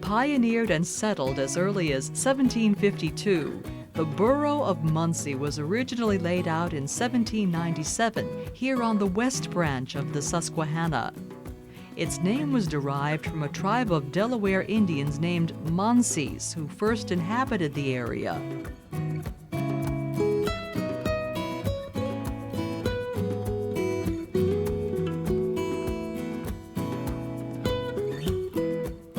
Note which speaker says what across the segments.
Speaker 1: Pioneered and settled as early as 1752, the borough of Muncy was originally laid out in 1797 here on the west branch of the Susquehanna. Its name was derived from a tribe of Delaware Indians named Muncys, who first inhabited the area.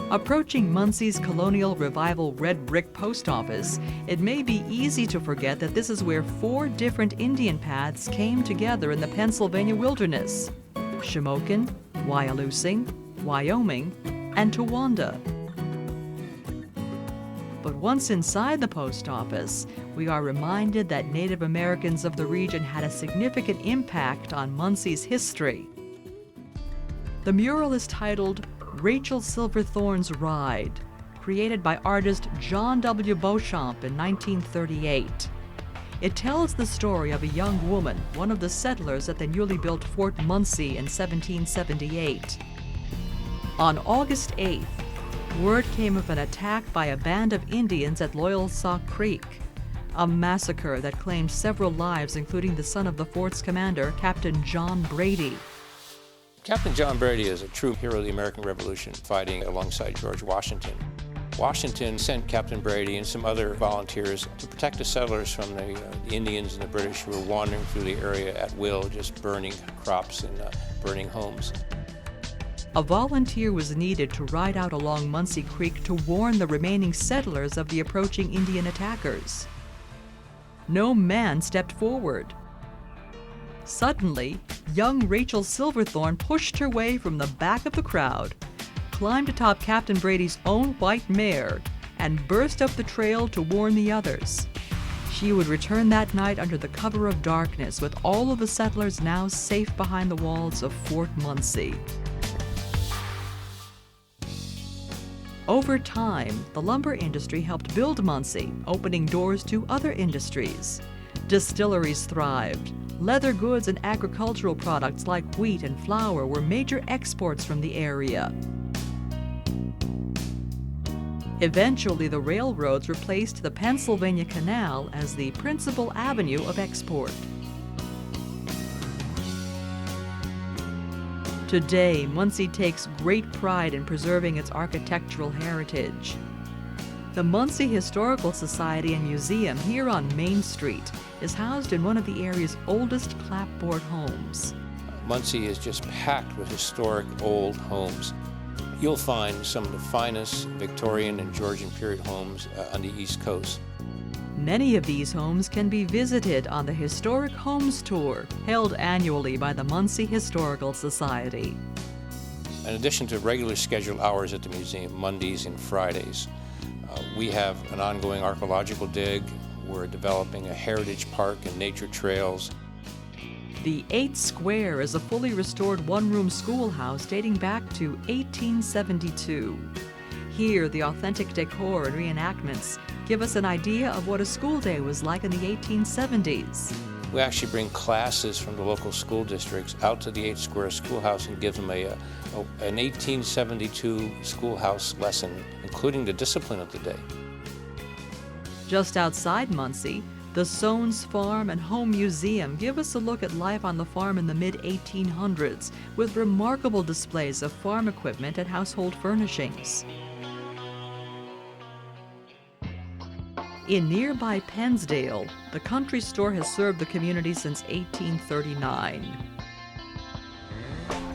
Speaker 1: Approaching Muncy's Colonial Revival red brick post office, it may be easy to forget that this is where 4 different Indian paths came together in the Pennsylvania wilderness: Shamokin, Wyalusing, Wyoming, and Towanda. But once inside the post office, we are reminded that Native Americans of the region had a significant impact on Muncy's history. The mural is titled Rachel Silverthorne's Ride, created by artist John W. Beauchamp in 1938. It tells the story of a young woman, one of the settlers at the newly built Fort Muncy in 1778. On August 8th, word came of an attack by a band of Indians at Loyal Sauk Creek, a massacre that claimed several lives, including the son of the fort's commander, Captain John Brady.
Speaker 2: Captain John Brady is a true hero of the American Revolution, fighting alongside George Washington. Washington sent Captain Brady and some other volunteers to protect the settlers from the Indians and the British who were wandering through the area at will, just burning crops and burning homes.
Speaker 1: A volunteer was needed to ride out along Muncy Creek to warn the remaining settlers of the approaching Indian attackers. No man stepped forward. Suddenly, young Rachel Silverthorne pushed her way from the back of the crowd, climbed atop Captain Brady's own white mare, and burst up the trail to warn the others. She would return that night under the cover of darkness, with all of the settlers now safe behind the walls of Fort Muncy. Over time, the lumber industry helped build Muncy, opening doors to other industries. Distilleries thrived. Leather goods and agricultural products like wheat and flour were major exports from the area. Eventually, the railroads replaced the Pennsylvania Canal as the principal avenue of export. Today, Muncy takes great pride in preserving its architectural heritage. The Muncy Historical Society and Museum here on Main Street is housed in one of the area's oldest clapboard homes.
Speaker 2: Muncy is just packed with historic old homes. You'll find some of the finest Victorian and Georgian period homes on the East Coast.
Speaker 1: Many of these homes can be visited on the Historic Homes Tour, held annually by the Muncy Historical Society.
Speaker 2: In addition to regular scheduled hours at the museum, Mondays and Fridays, we have an ongoing archaeological dig. We're developing a heritage park and nature trails.
Speaker 1: The 8 Square is a fully restored one-room schoolhouse dating back to 1872. Here, the authentic decor and reenactments give us an idea of what a school day was like in the 1870s.
Speaker 2: We actually bring classes from the local school districts out to the 8 Square Schoolhouse and give them an 1872 schoolhouse lesson, including the discipline of the day.
Speaker 1: Just outside Muncy, the Soanes Farm and Home Museum give us a look at life on the farm in the mid-1800s, with remarkable displays of farm equipment and household furnishings. In nearby Pennsdale, the country store has served the community since 1839.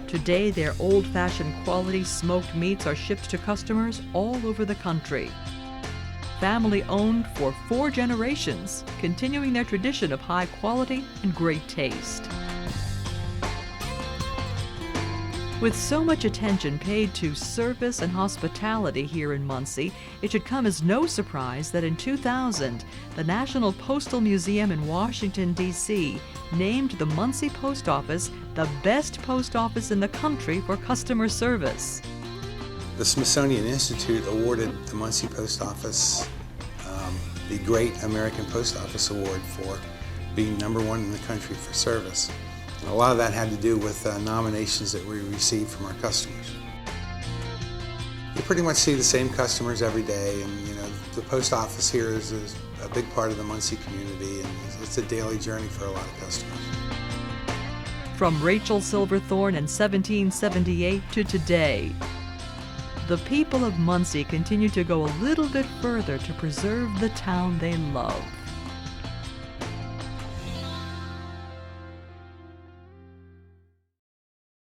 Speaker 1: Today, their old-fashioned quality smoked meats are shipped to customers all over the country. Family-owned for 4 generations, continuing their tradition of high quality and great taste. With so much attention paid to service and hospitality here in Muncy, it should come as no surprise that in 2000, the National Postal Museum in Washington, D.C. named the Muncy Post Office the best post office in the country for customer service.
Speaker 3: The Smithsonian Institute awarded the Muncy Post Office the Great American Post Office Award for being #1 in the country for service. And a lot of that had to do with nominations that we received from our customers. you pretty much see the same customers every day, and you know the post office here is a big part of the Muncy community, and it's a daily journey for a lot of customers.
Speaker 1: From Rachel Silverthorne in 1778 to today, the people of Muncy continue to go a little bit further to preserve the town they love.